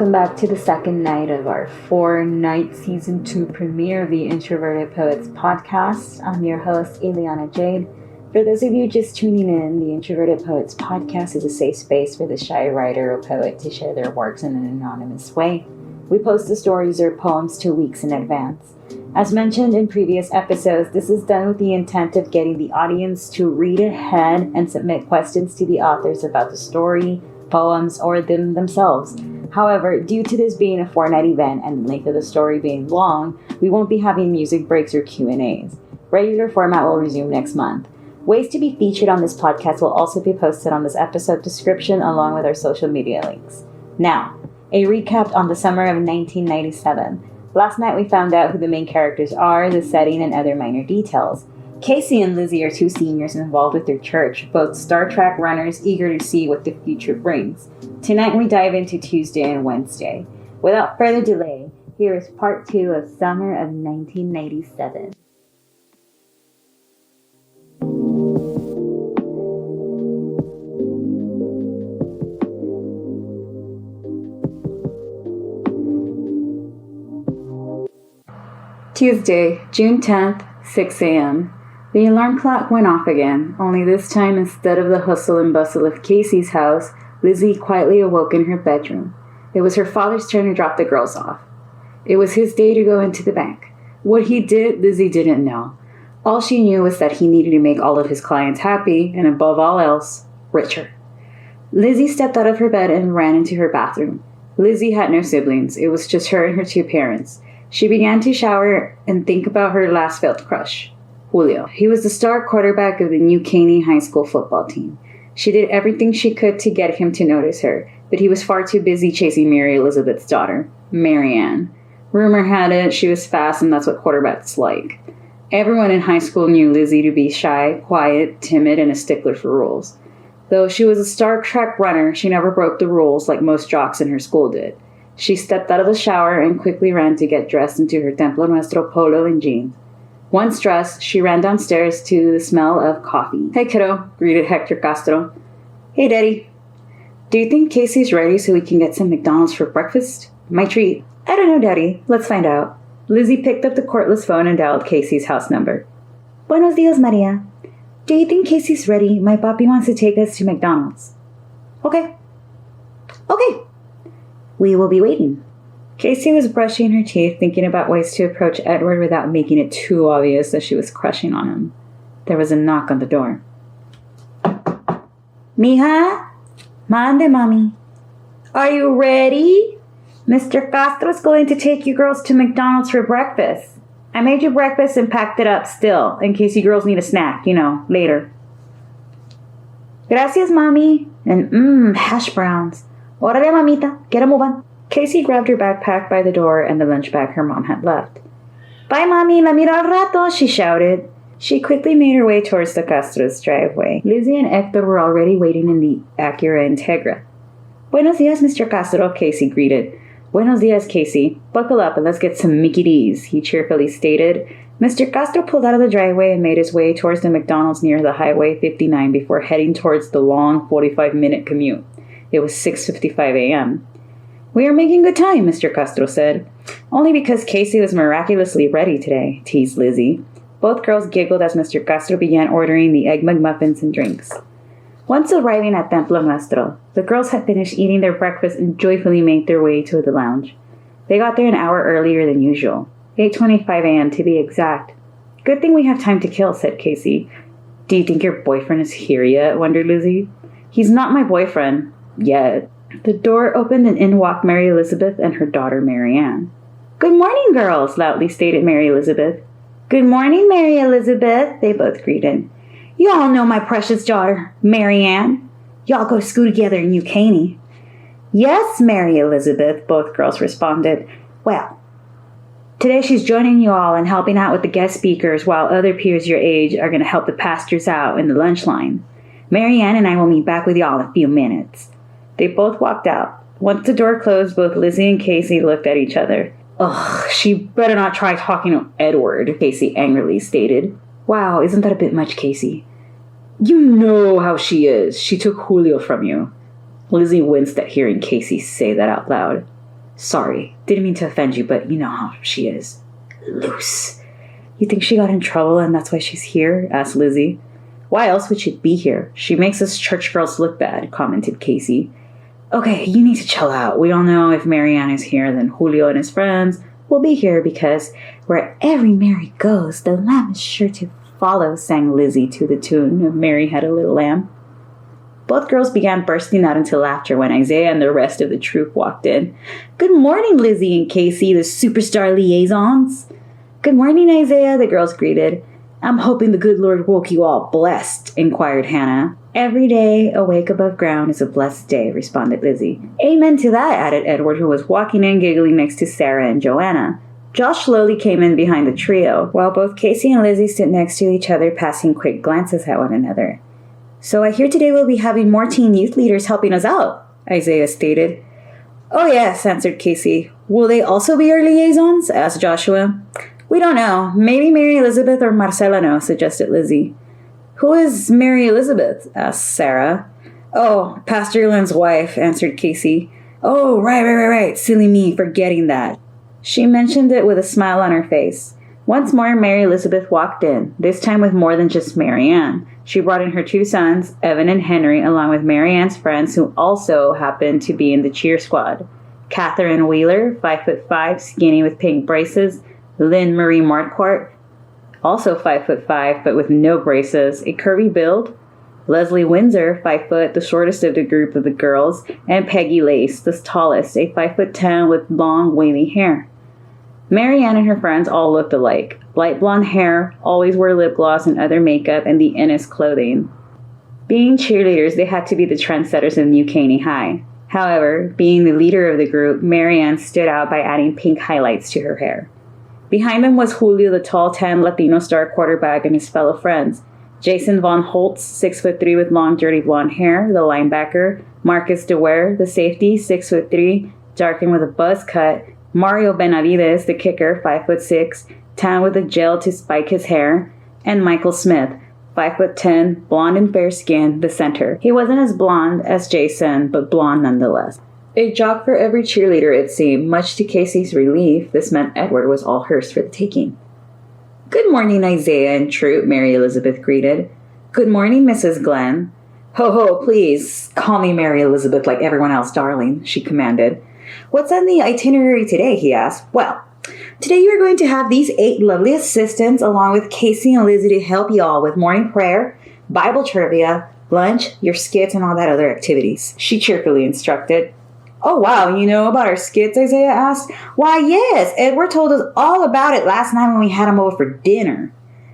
welcome back to the second night of our 4-night Season 2 premiere of the Introverted Poets podcast. I'm your host, Ileana Jade. For those of you just tuning in, the Introverted Poets podcast is a safe space for the shy writer or poet to share their works in an anonymous way. We post the stories or poems 2 weeks in advance. As mentioned in previous episodes, this is done with the intent of getting the audience to read ahead and submit questions to the authors about the story, poems, or them themselves. However, due to this being a 4-night event and the length of the story being long, we won't be having music breaks or Q&As. Regular format will resume next month. Ways to be featured on this podcast will also be posted on this episode description along with our social media links. Now, a recap on the summer of 1997. Last night we found out who the main characters are, the setting, and other minor details. Casey and Lizzie are 2 seniors involved with their church, both Star Trek runners eager to see what the future brings. Tonight we dive into Tuesday and Wednesday. Without further delay, here is part 2 of Summer of 1997. Tuesday, June 10th, 6 a.m. The alarm clock went off again, only this time instead of the hustle and bustle of Casey's house, Lizzie quietly awoke in her bedroom. It was her father's turn to drop the girls off. It was his day to go into the bank. What he did, Lizzie didn't know. All she knew was that he needed to make all of his clients happy, and above all else, richer. Lizzie stepped out of her bed and ran into her bathroom. Lizzie had no siblings. It was just her and her 2 parents. She began to shower and think about her last failed crush, Julio. He was the star quarterback of the New Caney High School football team. She did everything she could to get him to notice her, but he was far too busy chasing Mary Elizabeth's daughter, Marianne. Rumor had it she was fast, and that's what quarterbacks like. Everyone in high school knew Lizzie to be shy, quiet, timid, and a stickler for rules. Though she was a Star Trek runner, she never broke the rules like most jocks in her school did. She stepped out of the shower and quickly ran to get dressed into her Templo Nuestro polo and jeans. Once dressed, she ran downstairs to the smell of coffee. "Hey, kiddo," greeted Hector Castro. "Hey, Daddy. Do you think Casey's ready so we can get some McDonald's for breakfast? My treat." "I don't know, Daddy. Let's find out." Lizzie picked up the cordless phone and dialed Casey's house number. "Buenos dias, Maria. Do you think Casey's ready? My papi wants to take us to McDonald's." Okay. We will be waiting." Casey was brushing her teeth, thinking about ways to approach Edward without making it too obvious that she was crushing on him. There was a knock on the door. "Mija? Mande, Mommy. Are you ready? Mr. Castro's going to take you girls to McDonald's for breakfast. I made you breakfast and packed it up still, in case you girls need a snack, later." "Gracias, Mommy." And hash browns. "Órale, mamita, get a moving." Casey grabbed her backpack by the door and the lunch bag her mom had left. "Bye, Mommy, la miro al rato," she shouted. She quickly made her way towards the Castro's driveway. Lizzie and Hector were already waiting in the Acura Integra. "Buenos dias, Mr. Castro," Casey greeted. "Buenos dias, Casey. Buckle up and let's get some Mickey D's," he cheerfully stated. Mr. Castro pulled out of the driveway and made his way towards the McDonald's near the Highway 59 before heading towards the long 45-minute commute. It was 6:55 a.m. "We are making good time," Mr. Castro said. "Only because Casey was miraculously ready today," teased Lizzie. Both girls giggled as Mr. Castro began ordering the Egg McMuffins and drinks. Once arriving at Templo Nuestro, the girls had finished eating their breakfast and joyfully made their way to the lounge. They got there an hour earlier than usual, 8:25 a.m. to be exact. "Good thing we have time to kill," said Casey. "Do you think your boyfriend is here yet?" wondered Lizzie. "He's not my boyfriend. Yet." The door opened and in walked Mary Elizabeth and her daughter Marianne. "Good morning, girls," loudly stated Mary Elizabeth. "Good morning, Mary Elizabeth," they both greeted. "You all know my precious daughter, Marianne. Y'all go to school together in New Caney." "Yes, Mary Elizabeth," both girls responded. "Well, today she's joining you all and helping out with the guest speakers while other peers your age are going to help the pastors out in the lunch line. Marianne and I will meet back with y'all in a few minutes." They both walked out. Once the door closed, both Lizzie and Casey looked at each other. "Ugh, she better not try talking to Edward," Casey angrily stated. "Wow, isn't that a bit much, Casey?" "You know how she is. She took Julio from you." Lizzie winced at hearing Casey say that out loud. Sorry, didn't mean to offend you, but you know how she is. Loose. You think she got in trouble and that's why she's here? Asked Lizzie. Why else would she be here? She makes us church girls look bad, commented Casey. Okay, you need to chill out. We all know if Marianne is here, then Julio and his friends will be here because where every Mary goes, the lamb is sure to follow, sang Lizzie to the tune of Mary Had a Little Lamb. Both girls began bursting out into laughter when Isaiah and the rest of the troupe walked in. Good morning, Lizzie and Casey, the superstar liaisons. Good morning, Isaiah, the girls greeted. I'm hoping the good Lord woke you all blessed, inquired Hannah. Every day awake above ground is a blessed day, responded Lizzie. Amen to that, added Edward, who was walking in giggling next to Sarah and Joanna. Josh slowly came in behind the trio, while both Casey and Lizzie stood next to each other, passing quick glances at one another. So I hear today we'll be having more teen youth leaders helping us out, Isaiah stated. Oh yes, answered Casey. Will they also be our liaisons? Asked Joshua. We don't know. Maybe Mary Elizabeth or Marcela know, suggested Lizzie. Who is Mary Elizabeth? Asked Sarah. Oh, Pastor Lynn's wife, answered Casey. Oh, right. Silly me, forgetting that. She mentioned it with a smile on her face. Once more, Mary Elizabeth walked in, this time with more than just Marianne. She brought in her two sons, Evan and Henry, along with Marianne's friends who also happened to be in the cheer squad. Catherine Wheeler, 5'5", skinny with pink braces. Lynn Marie Marquardt, also 5'5", but with no braces, a curvy build. Leslie Windsor, 5 foot, the shortest of the group of the girls. And Peggy Lace, the tallest, a 5'10" with long, wavy hair. Marianne and her friends all looked alike. Light blonde hair, always wore lip gloss and other makeup, and the innest clothing. Being cheerleaders, they had to be the trendsetters in New Caney High. However, being the leader of the group, Marianne stood out by adding pink highlights to her hair. Behind them was Julio, the tall, tan Latino star quarterback, and his fellow friends. Jason Von Holtz, 6'3" with long, dirty blonde hair, the linebacker. Marcus DeWare, the safety, 6'3", darkened with a buzz cut. Mario Benavides, the kicker, 5'6", tan with a gel to spike his hair. And Michael Smith, 5'10", blonde and fair skin, the center. He wasn't as blonde as Jason, but blonde nonetheless. A jock for every cheerleader, it seemed. Much to Casey's relief, this meant Edward was all hers for the taking. Good morning, Isaiah and troop, Mary Elizabeth greeted. Good morning, Mrs. Glenn. Ho, please, call me Mary Elizabeth like everyone else, darling, she commanded. What's on the itinerary today, he asked. Well, today you are going to have these 8 lovely assistants along with Casey and Lizzie to help you all with morning prayer, Bible trivia, lunch, your skits, and all that other activities, she cheerfully instructed. Oh, wow, you know about our skits, Isaiah asked. Why, yes, Edward told us all about it last night when we had him over for dinner.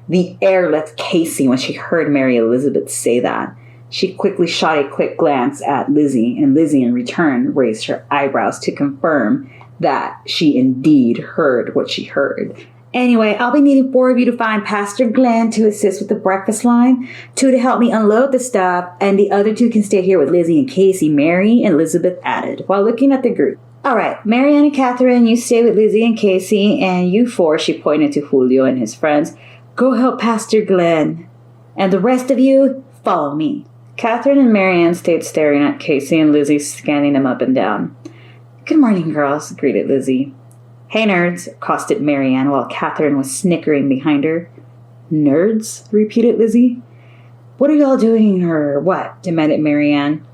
The air left Casey when she heard Mary Elizabeth say that. She quickly shot a quick glance at Lizzie, and Lizzie in return raised her eyebrows to confirm that she indeed heard what she heard. Anyway, I'll be needing 4 of you to find Pastor Glenn to assist with the breakfast line, 2 to help me unload the stuff, and the other 2 can stay here with Lizzie and Casey, Mary and Elizabeth added, while looking at the group. All right, Marianne and Catherine, you stay with Lizzie and Casey, and you 4, she pointed to Julio and his friends, go help Pastor Glenn. And the rest of you, follow me. Catherine and Marianne stayed staring at Casey and Lizzie, scanning them up and down. Good morning, girls, greeted Lizzie. Hey, nerds, accosted Marianne while Catherine was snickering behind her. Nerds? Repeated Lizzie. What are y'all doing or what? Demanded Marianne.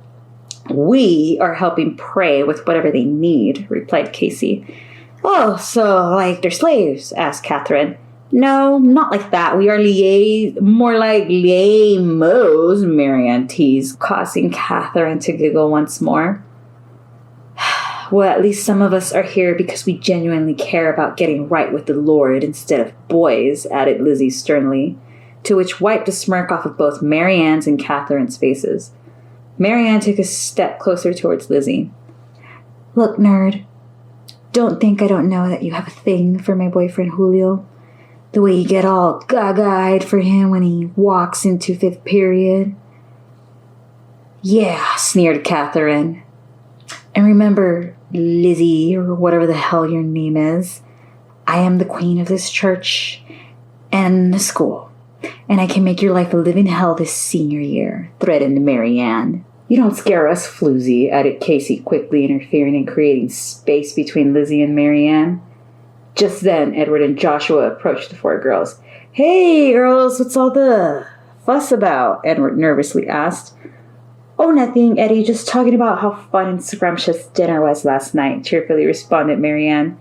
We are helping pray with whatever they need, replied Casey. Oh, so like they're slaves? Asked Catherine. No, not like that. We are more like lamos, Marianne teased, causing Catherine to giggle once more. Well, at least some of us are here because we genuinely care about getting right with the Lord instead of boys, added Lizzie sternly, to which wiped a smirk off of both Marianne's and Catherine's faces. Marianne took a step closer towards Lizzie. Look, nerd, don't think I don't know that you have a thing for my boyfriend Julio. The way you get all gaga-eyed for him when he walks into 5th period. Yeah, sneered Catherine. And remember, Lizzie, or whatever the hell your name is, I am the queen of this church and the school. And I can make your life a living hell this senior year, threatened Marianne. You don't scare us, floozy, added Casey, quickly interfering and creating space between Lizzie and Marianne. Just then, Edward and Joshua approached the four girls. Hey, girls, what's all the fuss about? Edward nervously asked. Oh, nothing, Eddie, just talking about how fun and scrumptious dinner was last night, cheerfully responded Marianne.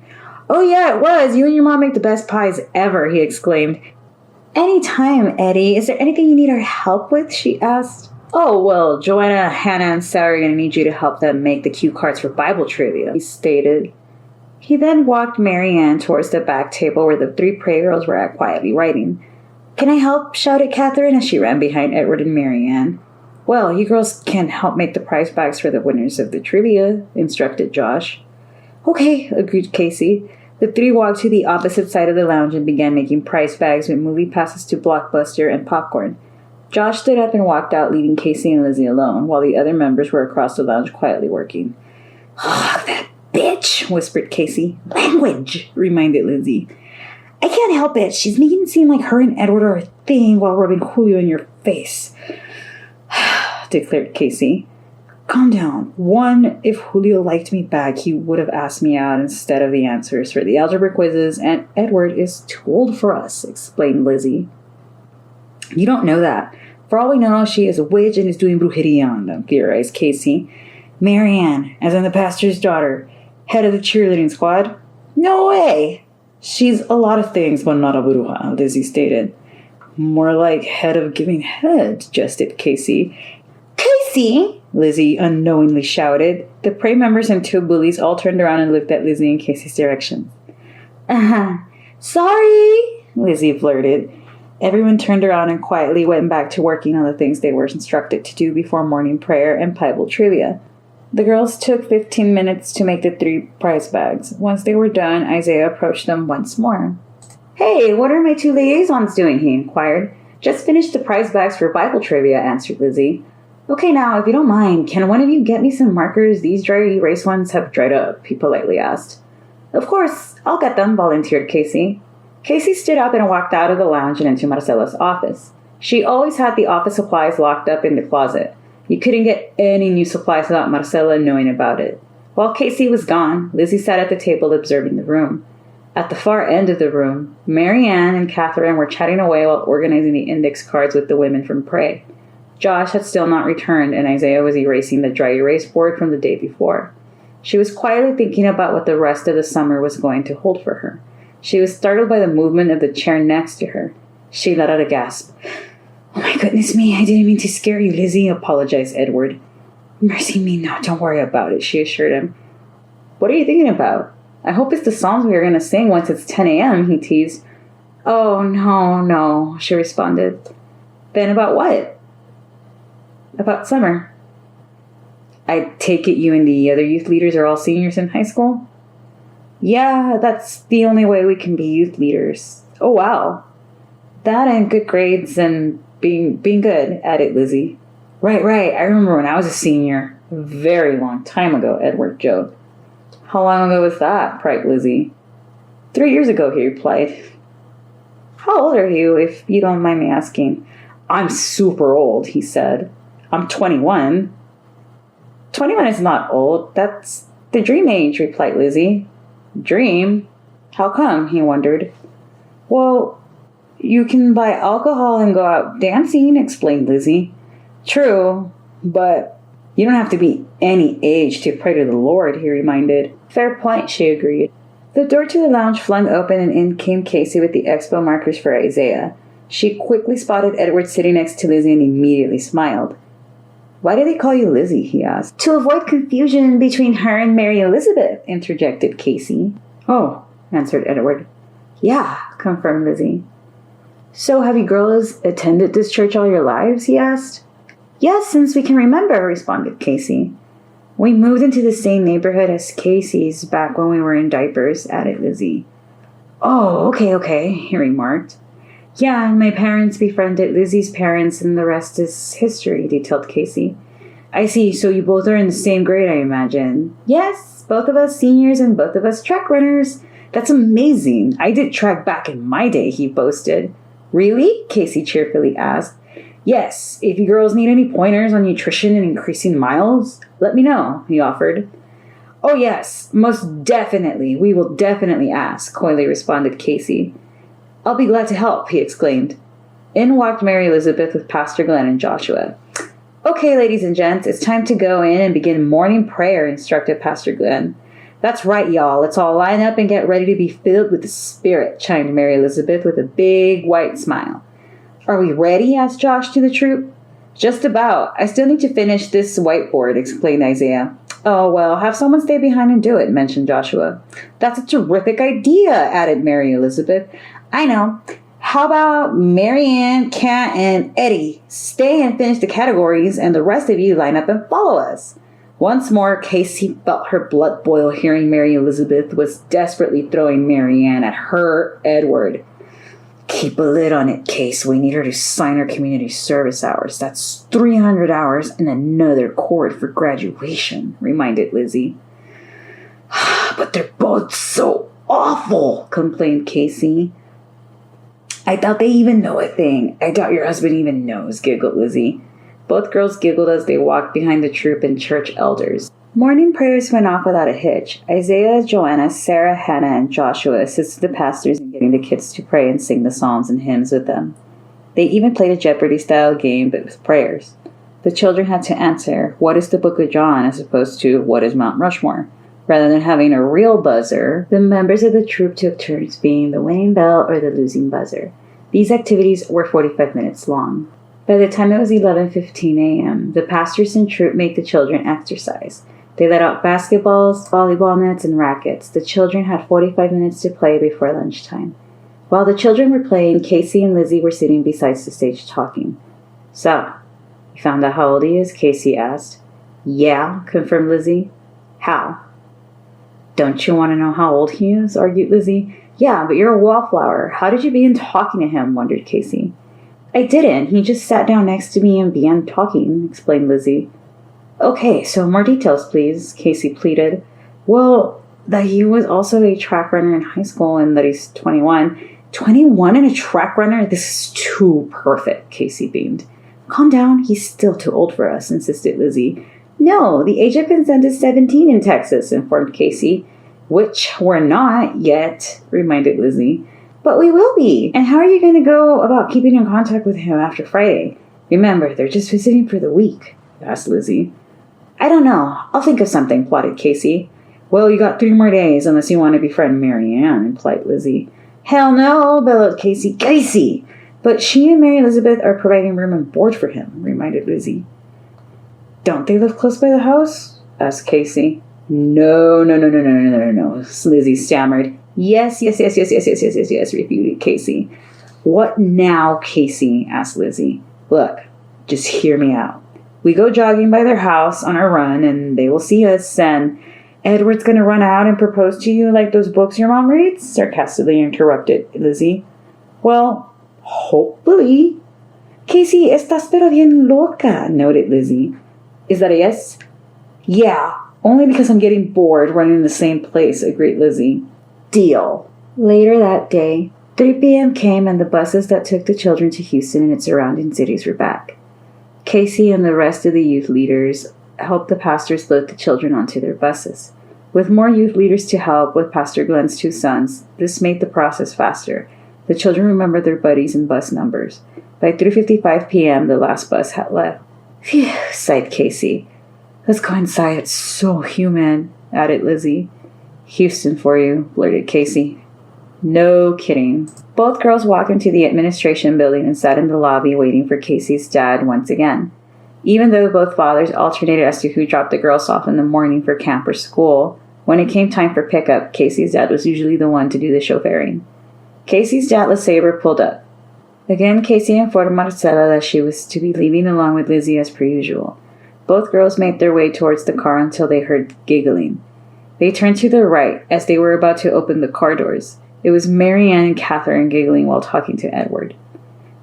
Oh, yeah, it was. You and your mom make the best pies ever, he exclaimed. Anytime, Eddie. Is there anything you need our help with? She asked. Oh, well, Joanna, Hannah, and Sarah are going to need you to help them make the cue cards for Bible trivia, he stated. He then walked Marianne towards the back table where the three prayer girls were at quietly writing. Can I help? Shouted Catherine as she ran behind Edward and Marianne. Well, you girls can help make the prize bags for the winners of the trivia, instructed Josh. Okay, agreed Casey. The three walked to the opposite side of the lounge and began making prize bags with movie passes to Blockbuster and popcorn. Josh stood up and walked out, leaving Casey and Lizzie alone, while the other members were across the lounge quietly working. Oh, that bitch, whispered Casey. Language, reminded Lizzie. I can't help it. She's making it seem like her and Edward are a thing while rubbing Julio in your face, declared Casey. Calm down. One, if Julio liked me back, he would have asked me out instead of the answers for the algebra quizzes, and Edward is too old for us, explained Lizzie. You don't know that. For all we know, she is a witch and is doing brujeria on them, theorized Casey. Marianne, as in the pastor's daughter, head of the cheerleading squad? No way! She's a lot of things, but not a bruja, Lizzie stated. More like head of giving head, jested Casey. Casey! Lizzie unknowingly shouted. The prey members and two bullies all turned around and looked at Lizzie in Casey's direction. Sorry, Lizzie blurted. Everyone turned around and quietly went back to working on the things they were instructed to do before morning prayer and Bible trivia. The girls took 15 minutes to make the three prize bags. Once they were done, Isaiah approached them once more. Hey, what are my two liaisons doing? He inquired. Just finished the prize bags for Bible trivia, answered Lizzie. Okay, now, if you don't mind, can one of you get me some markers? These dry erase ones have dried up, he politely asked. Of course, I'll get them, volunteered Casey. Casey stood up and walked out of the lounge and into Marcela's office. She always had the office supplies locked up in the closet. You couldn't get any new supplies without Marcela knowing about it. While Casey was gone, Lizzie sat at the table observing the room. At the far end of the room, Marianne and Catherine were chatting away while organizing the index cards with the women from Prey. Josh had still not returned, and Isaiah was erasing the dry erase board from the day before. She was quietly thinking about what the rest of the summer was going to hold for her. She was startled by the movement of the chair next to her. She let out a gasp. Oh my goodness me, I didn't mean to scare you, Lizzie, apologized Edward. Mercy me, no, don't worry about it, she assured him. What are you thinking about? I hope it's the songs we are going to sing once it's 10 a.m., he teased. Oh, no, she responded. Then about what? About summer. I take it you and the other youth leaders are all seniors in high school? Yeah, that's the only way we can be youth leaders. Oh, wow. That and good grades and being good, added Lizzie. Right. I remember when I was a senior. A very long time ago, Edward joked. How long ago was that? Cried Lizzie. 3 years ago, he replied. How old are you, if you don't mind me asking? I'm super old, he said. I'm 21. 21 is not old. That's the dream age, replied Lizzie. Dream? How come? He wondered. Well, you can buy alcohol and go out dancing, explained Lizzie. True, but you don't have to be any age to pray to the Lord, he reminded. Fair point, she agreed. The door to the lounge flung open and in came Casey with the expo markers for Isaiah. She quickly spotted Edward sitting next to Lizzie and immediately smiled. Why do they call you Lizzie? He asked. To avoid confusion between her and Mary Elizabeth, interjected Casey. Oh, answered Edward. Yeah, confirmed Lizzie. So have you girls attended this church all your lives? He asked. Yes, since we can remember, responded Casey. We moved into the same neighborhood as Casey's back when we were in diapers, added Lizzie. Oh, okay, he remarked. Yeah, and my parents befriended Lizzie's parents, and the rest is history, detailed Casey. I see, so you both are in the same grade, I imagine. Yes, both of us seniors and both of us track runners. That's amazing. I did track back in my day, he boasted. Really? Casey cheerfully asked. Yes, if you girls need any pointers on nutrition and increasing miles, let me know, he offered. Oh yes, most definitely. We will definitely ask, coyly responded Casey. I'll be glad to help, he exclaimed. In walked Mary Elizabeth with Pastor Glenn and Joshua. Okay, ladies and gents, it's time to go in and begin morning prayer, instructed Pastor Glenn. That's right, y'all. Let's all line up and get ready to be filled with the Spirit, chimed Mary Elizabeth with a big white smile. Are we ready? Asked Josh to the troop. Just about. I still need to finish this whiteboard, explained Isaiah. Oh, well, have someone stay behind and do it, mentioned Joshua. That's a terrific idea, added Mary Elizabeth. I know. How about Marianne, Kat, and Eddie stay and finish the categories, and the rest of you line up and follow us? Once more, Casey felt her blood boil hearing Mary Elizabeth was desperately throwing Marianne at her Edward. Keep a lid on it, Case. We need her to sign her community service hours. That's 300 hours and another cord for graduation, reminded Lizzie. But they're both so awful, complained Casey. I doubt they even know a thing. I doubt your husband even knows, giggled Lizzie. Both girls giggled as they walked behind the troop and church elders. Morning prayers went off without a hitch. Isaiah, Joanna, Sarah, Hannah, and Joshua assisted the pastors in getting the kids to pray and sing the psalms and hymns with them. They even played a Jeopardy-style game, but with prayers. The children had to answer, what is the Book of John, as opposed to, what is Mount Rushmore? Rather than having a real buzzer, the members of the troop took turns being the winning bell or the losing buzzer. These activities were 45 minutes long. By the time it was 11:15 a.m., the pastors and troop made the children exercise. They let out basketballs, volleyball nets, and rackets. The children had 45 minutes to play before lunchtime. While the children were playing, Casey and Lizzie were sitting beside the stage talking. So, you found out how old he is? Casey asked. Yeah, confirmed Lizzie. How? Don't you want to know how old he is? Argued Lizzie. Yeah, but you're a wallflower. How did you begin talking to him? Wondered Casey. I didn't. He just sat down next to me and began talking, explained Lizzie. Okay, so more details, please, Casey pleaded. Well, that he was also a track runner in high school and that he's 21. 21 and a track runner? This is too perfect, Casey beamed. Calm down, he's still too old for us, insisted Lizzie. No, the age of consent is 17 in Texas, informed Casey. Which we're not yet, reminded Lizzie. But we will be. And how are you going to go about keeping in contact with him after Friday? Remember, they're just visiting for the week, asked Lizzie. I don't know. I'll think of something, plotted Casey. Well, you got 3 more days unless you want to befriend Marianne, implied Lizzie. Hell no, bellowed Casey. Casey! But she and Mary Elizabeth are providing room and board for him, reminded Lizzie. Don't they live close by the house? Asked Casey. No, Lizzie stammered. Yes, refuted Casey. What now, Casey? Asked Lizzie. Look, just hear me out. We go jogging by their house on our run, and they will see us, and Edward's going to run out and propose to you like those books your mom reads? Sarcastically interrupted Lizzie. Well, hopefully. Casey, estás pero bien loca, noted Lizzie. Is that a yes? Yeah, only because I'm getting bored running in the same place, agreed Lizzie. Deal. Later that day, 3 p.m. came and the buses that took the children to Houston and its surrounding cities were back. Casey and the rest of the youth leaders helped the pastors load the children onto their buses. With more youth leaders to help with Pastor Glenn's 2 sons, this made the process faster. The children remembered their buddies and bus numbers. By 3:55 p.m., the last bus had left. Phew, sighed Casey. Let's go inside. It's so humid, added Lizzie. Houston for you, blurted Casey. No kidding. Both girls walked into the administration building and sat in the lobby waiting for Casey's dad once again. Even though both fathers alternated as to who dropped the girls off in the morning for camp or school, when it came time for pickup, Casey's dad was usually the one to do the chauffeuring. Casey's dad, LeSabre, pulled up. Again, Casey informed Marcela that she was to be leaving along with Lizzie as per usual. Both girls made their way towards the car until they heard giggling. They turned to the right as they were about to open the car doors. It was Marianne and Catherine giggling while talking to Edward.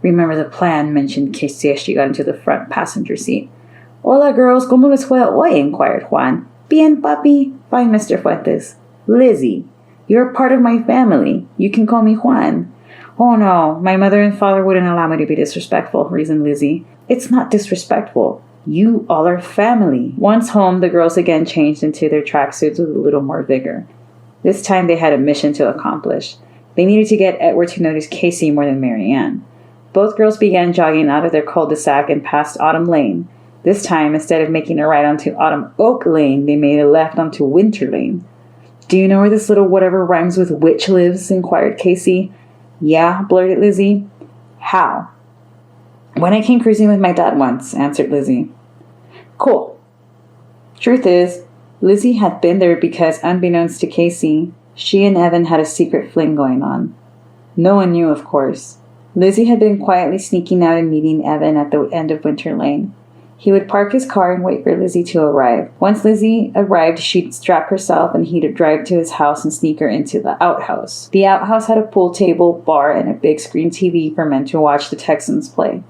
Remember the plan, mentioned Casey as she got into the front passenger seat. Hola, girls, ¿cómo les fue hoy? Inquired Juan. Bien, papi. Fine, Mr. Fuentes. Lizzie, you're part of my family. You can call me Juan. Oh no, my mother and father wouldn't allow me to be disrespectful, reasoned Lizzie. It's not disrespectful. You all are family. Once home, the girls again changed into their tracksuits with a little more vigor. This time they had a mission to accomplish. They needed to get Edward to notice Casey more than Marianne. Both girls began jogging out of their cul-de-sac and past Autumn Lane. This time, instead of making a right onto Autumn Oak Lane, they made a left onto Winter Lane. Do you know where this little whatever rhymes with witch lives? Inquired Casey. Yeah, blurted Lizzie. How? When I came cruising with my dad once, answered Lizzie. Cool. Truth is, Lizzie had been there because, unbeknownst to Casey, she and Evan had a secret fling going on. No one knew, of course. Lizzie had been quietly sneaking out and meeting Evan at the end of Winter Lane. He would park his car and wait for Lizzie to arrive. Once Lizzie arrived, she'd strap herself and he'd drive to his house and sneak her into the outhouse. The outhouse had a pool table, bar, and a big screen TV for men to watch the Texans play.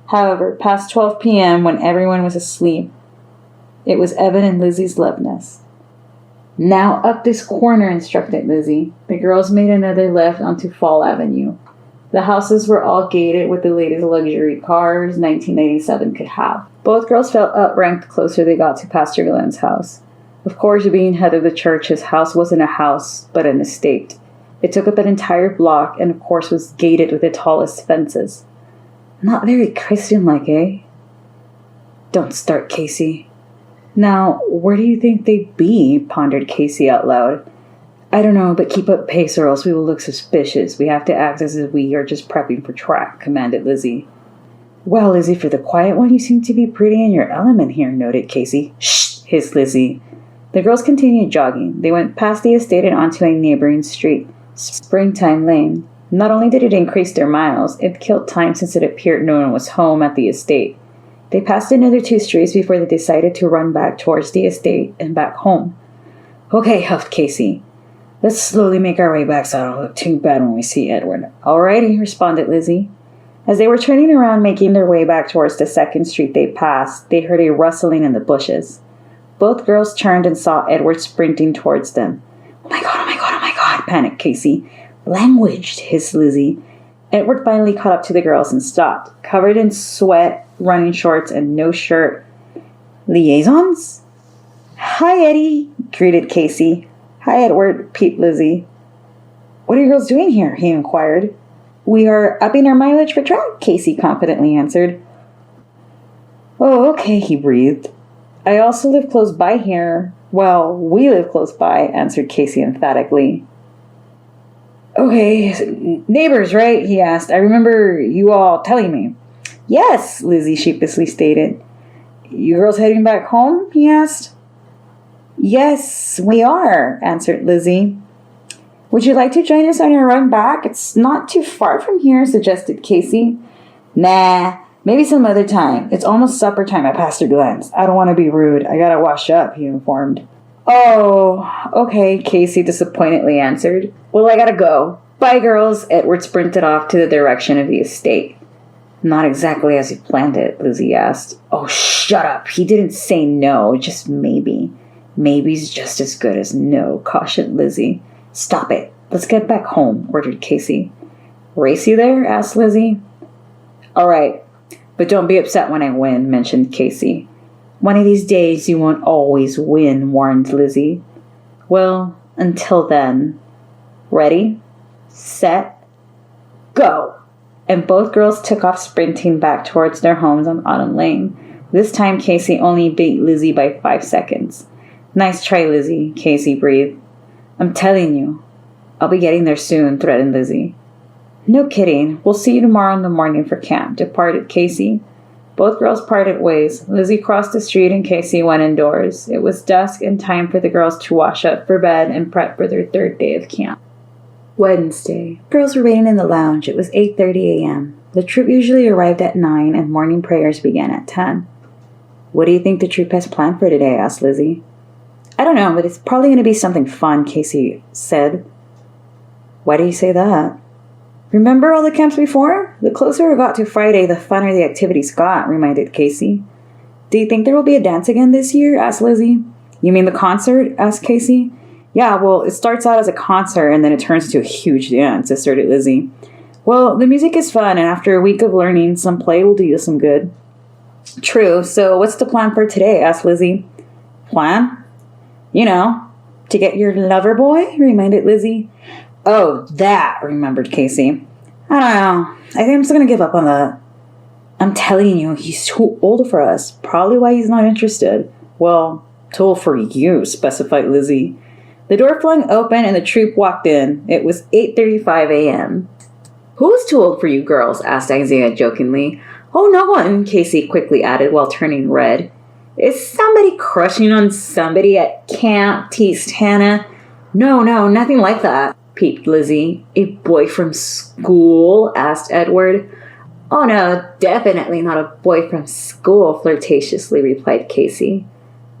However, past 12 p.m., when everyone was asleep, it was Evan and Lizzie's love nest. Now up this corner, instructed Lizzie. The girls made another left onto Fall Avenue. The houses were all gated with the latest luxury cars 1997 could have. Both girls felt outranked the closer they got to Pastor Glenn's house. Of course, being head of the church, his house wasn't a house, but an estate. It took up an entire block and, of course, was gated with the tallest fences. Not very Christian-like, eh? Don't start, Casey. Now, where do you think they'd be? Pondered Casey out loud. I don't know, but keep up pace or else we will look suspicious. We have to act as if we are just prepping for track, commanded Lizzie. Well, Lizzie, for the quiet one, you seem to be pretty in your element here, noted Casey. Shh, hissed Lizzie. The girls continued jogging. They went past the estate and onto a neighboring street, Springtime Lane. Not only did it increase their miles, it killed time since it appeared no one was home at the estate. They passed another 2 streets before they decided to run back towards the estate and back home. Okay, huffed Casey. Let's slowly make our way back so I don't look too bad when we see Edward. Alrighty, responded Lizzie. As they were turning around, making their way back towards the second street they passed, they heard a rustling in the bushes. Both girls turned and saw Edward sprinting towards them. Oh my god, oh my god, oh my god, panicked Casey. Language, hissed Lizzie. Edward finally caught up to the girls and stopped, covered in sweat, running shorts, and no shirt. Liaisons? Hi, Eddie, greeted Casey. Hi, Edward, peeped Lizzie. What are you girls doing here? He inquired. We are upping our mileage for track, Casey confidently answered. Oh, okay, he breathed. I also live close by here. Well, we live close by, answered Casey emphatically. Okay, neighbors, right? He asked. I remember you all telling me. Yes, Lizzie sheepishly stated. You girls heading back home? He asked. Yes, we are, answered Lizzie. Would you like to join us on your run back? It's not too far from here, suggested Casey. Nah, maybe some other time. It's almost supper time at Pastor Glenn's. I don't want to be rude. I gotta wash up, he informed. Oh, okay, Casey disappointedly answered. Well, I gotta go. Bye, girls. Edward sprinted off to the direction of the estate. Not exactly as you planned it, Lizzie asked. Oh, shut up. He didn't say no, just maybe. Maybe's just as good as no, cautioned Lizzie. Stop it. Let's get back home, ordered Casey. Race you there? Asked Lizzie. All right, but don't be upset when I win, mentioned Casey. One of these days you won't always win, warned Lizzie. Well, until then. Ready, set, go! And both girls took off sprinting back towards their homes on Autumn Lane. This time Casey only beat Lizzie by 5 seconds. Nice try, Lizzie, Casey breathed. I'm telling you, I'll be getting there soon, threatened Lizzie. No kidding. We'll see you tomorrow in the morning for camp, departed Casey. Both girls parted ways. Lizzie crossed the street and Casey went indoors. It was dusk and time for the girls to wash up for bed and prep for their 3rd day of camp. Wednesday. Girls were waiting in the lounge. It was 8:30 a.m. The troop usually arrived at 9 and morning prayers began at 10. What do you think the troop has planned for today? Asked Lizzie. I don't know, but it's probably going to be something fun, Casey said. Why do you say that? Remember all the camps before? The closer we got to Friday, the funner the activities got, reminded Casey. Do you think there will be a dance again this year? Asked Lizzie. You mean the concert? Asked Casey. Yeah, well, it starts out as a concert and then it turns into a huge dance, asserted Lizzie. Well, the music is fun, and after a week of learning, some play will do you some good. True, so what's the plan for today? Asked Lizzie. Plan? You know, to get your lover boy, reminded Lizzie. Oh, that, remembered Casey. I don't know. I think I'm just going to give up on that. I'm telling you, he's too old for us. Probably why he's not interested. Well, too old for you, specified Lizzie. The door flung open and the troop walked in. It was 8:35 a.m. Who's too old for you girls? Asked Isaiah jokingly. Oh, no one, Casey quickly added while turning red. Is somebody crushing on somebody at camp? Teased Hannah. No, nothing like that, peeped Lizzie. A boy from school? Asked Edward. Oh no, definitely not a boy from school, flirtatiously replied Casey.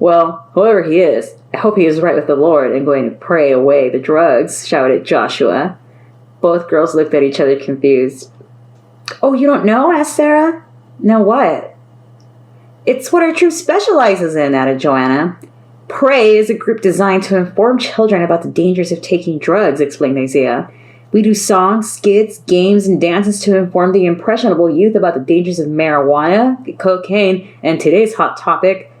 Well, whoever he is, I hope he is right with the Lord and going to pray away the drugs, shouted Joshua. Both girls looked at each other confused. Oh, you don't know? Asked Sarah. No, what? It's what our troop specializes in, added Joanna. Pray is a group designed to inform children about the dangers of taking drugs, explained Isaiah. We do songs, skits, games, and dances to inform the impressionable youth about the dangers of marijuana, cocaine, and today's hot topic,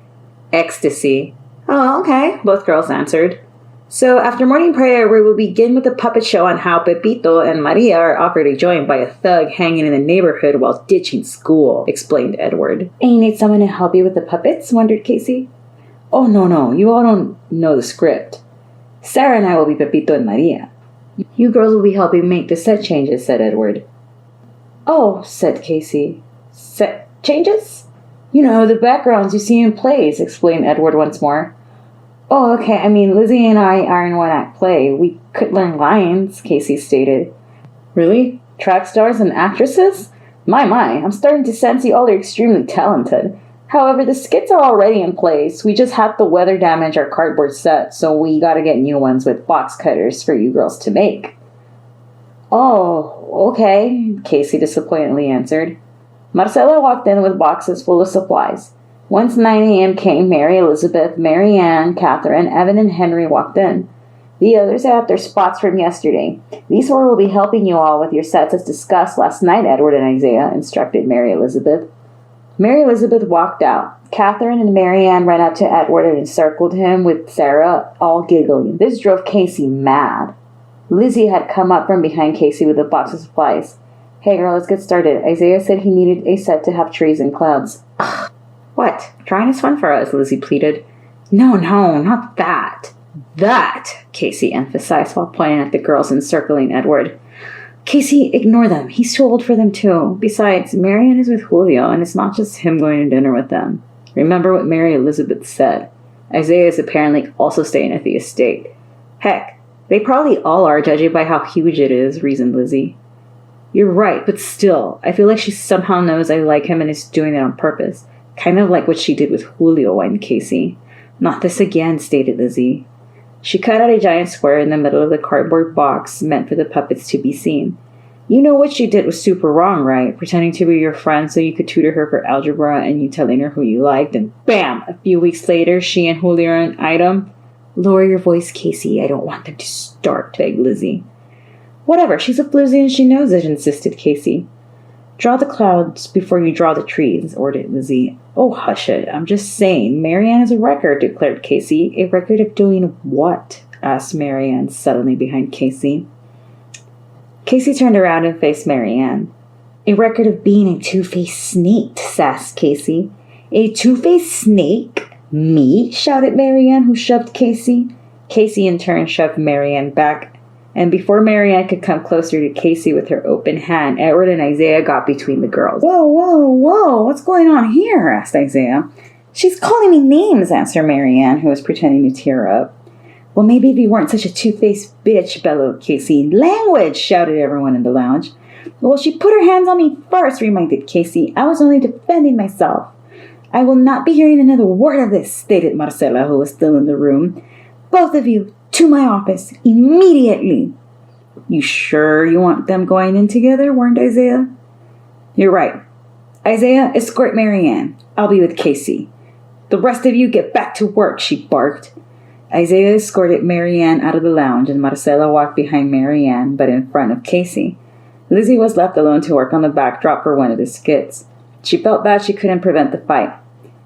ecstasy. Oh, okay, both girls answered. So after morning prayer, we will begin with a puppet show on how Pepito and Maria are offered a joint by a thug hanging in the neighborhood while ditching school, explained Edward. And you need someone to help you with the puppets? Wondered Casey. Oh, no, you all don't know the script. Sarah and I will be Pepito and Maria. You girls will be helping make the set changes, said Edward. Oh, said Casey. Set changes? You know, the backgrounds you see in plays, explained Edward once more. Oh, okay, I mean, Lizzie and I are in one-act play. We could learn lines, Casey stated. Really? Track stars and actresses? My, I'm starting to sense you all are extremely talented. However, the skits are already in place. We just had the weather damage our cardboard set, so we gotta get new ones with box cutters for you girls to make. Oh, okay, Casey disappointedly answered. Marcela walked in with boxes full of supplies. Once 9 a.m. came, Mary Elizabeth, Mary Ann, Catherine, Evan, and Henry walked in. The others had their spots from yesterday. These four will be helping you all with your sets as discussed last night, Edward and Isaiah, instructed Mary Elizabeth. Mary Elizabeth walked out. Catherine and Mary Ann ran up to Edward and encircled him with Sarah, all giggling. This drove Casey mad. Lizzie had come up from behind Casey with a box of supplies. Hey girl, let's get started. Isaiah said he needed a set to have trees and clouds. Ugh. What? Drawing is fun for us, Lizzie pleaded. No, not that. That, Casey emphasized while pointing at the girls encircling Edward. Casey, ignore them. He's too old for them too. Besides, Marianne is with Julio, and it's not just him going to dinner with them. Remember what Mary Elizabeth said. Isaiah is apparently also staying at the estate. Heck, they probably all are, judging by how huge it is, reasoned Lizzie. You're right, but still, I feel like she somehow knows I like him and is doing it on purpose. Kind of like what she did with Julio, whined Casey. Not this again, stated Lizzie. She cut out a giant square in the middle of the cardboard box meant for the puppets to be seen. You know what she did was super wrong, right? Pretending to be your friend so you could tutor her for algebra and you telling her who you liked, and bam! A few weeks later, she and Julio are an item. Lower your voice, Casey. I don't want them to start, begged Lizzie. Whatever, she's a floozy and she knows it, insisted Casey. Draw the clouds before you draw the trees, ordered Lizzie. Oh, hush it. I'm just saying. Marianne has a record, declared Casey. A record of doing what? Asked Marianne suddenly behind Casey. Casey turned around and faced Marianne. A record of being a two-faced snake, sassed Casey. A two-faced snake? Me? Shouted Marianne, who shoved Casey. Casey in turn shoved Marianne back. And before Marianne could come closer to Casey with her open hand, Edward and Isaiah got between the girls. Whoa, what's going on here? Asked Isaiah. She's calling me names, answered Marianne, who was pretending to tear up. Well, maybe if you weren't such a two-faced bitch, bellowed Casey. Language, shouted everyone in the lounge. Well, she put her hands on me first, reminded Casey. I was only defending myself. I will not be hearing another word of this, stated Marcela, who was still in the room. Both of you, to my office, immediately. You sure you want them going in together? Warned Isaiah. You're right. Isaiah, escort Marianne. I'll be with Casey. The rest of you get back to work, she barked. Isaiah escorted Marianne out of the lounge and Marcela walked behind Marianne, but in front of Casey. Lizzie was left alone to work on the backdrop for one of the skits. She felt bad she couldn't prevent the fight.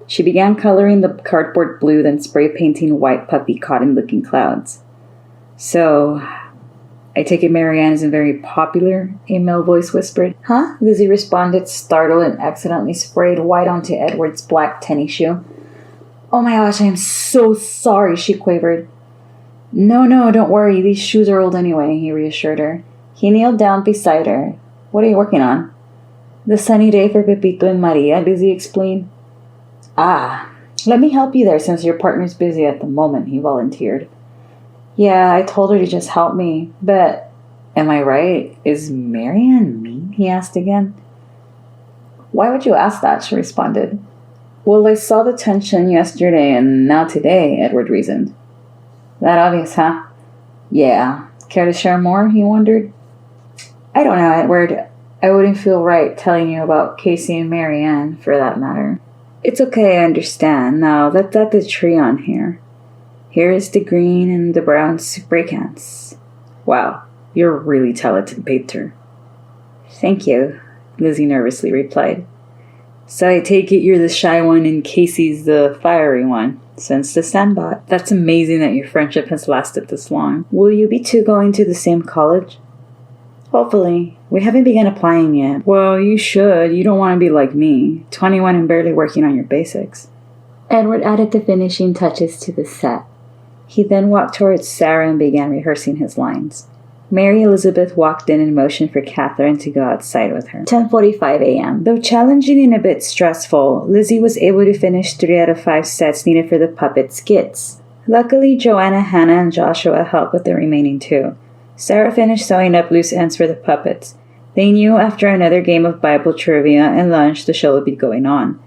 She began coloring the cardboard blue, then spray painting white puffy cotton-looking clouds. So, I take it Marianne isn't very popular, a male voice whispered. Huh? Lizzie responded, startled, and accidentally sprayed white onto Edward's black tennis shoe. Oh my gosh, I am so sorry, she quavered. No, don't worry, these shoes are old anyway, he reassured her. He kneeled down beside her. What are you working on? The sunny day for Pepito and Maria, Lizzie explained. Ah, let me help you there since your partner's busy at the moment, he volunteered. Yeah, I told her to just help me, but am I right? Is Marianne mean? He asked again. Why would you ask that? She responded. Well, I saw the tension yesterday and now today, Edward reasoned. That obvious, huh? Yeah. Care to share more? He wondered. I don't know, Edward. I wouldn't feel right telling you about Casey and Marianne, for that matter. It's okay, I understand. Now, let's add the tree on here. Here is the green and the brown spray cans. Wow, you're a really talented painter. Thank you, Lizzie nervously replied. So I take it you're the shy one and Casey's the fiery one, since the Sandbot. That's amazing that your friendship has lasted this long. Will you be two going to the same college? Hopefully. We haven't begun applying yet. Well, you should. You don't want to be like me, 21 and barely working on your basics. Edward added the finishing touches to the set. He then walked towards Sarah and began rehearsing his lines. Mary Elizabeth walked in and motioned for Catherine to go outside with her. 10:45 a.m. Though challenging and a bit stressful, Lizzie was able to finish 3 out of 5 sets needed for the puppet skits. Luckily, Joanna, Hannah, and Joshua helped with the remaining 2. Sarah finished sewing up loose ends for the puppets. They knew after another game of Bible trivia and lunch the show would be going on.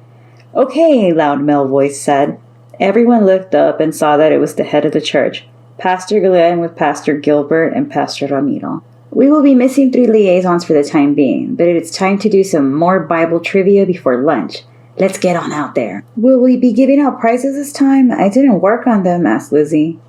Okay, a loud male voice said. Everyone looked up and saw that it was the head of the church, Pastor Glenn with Pastor Gilbert and Pastor Ramiro. We will be missing 3 liaisons for the time being, but it's time to do some more Bible trivia before lunch. Let's get on out there. Will we be giving out prizes this time? I didn't work on them, asked Lizzie.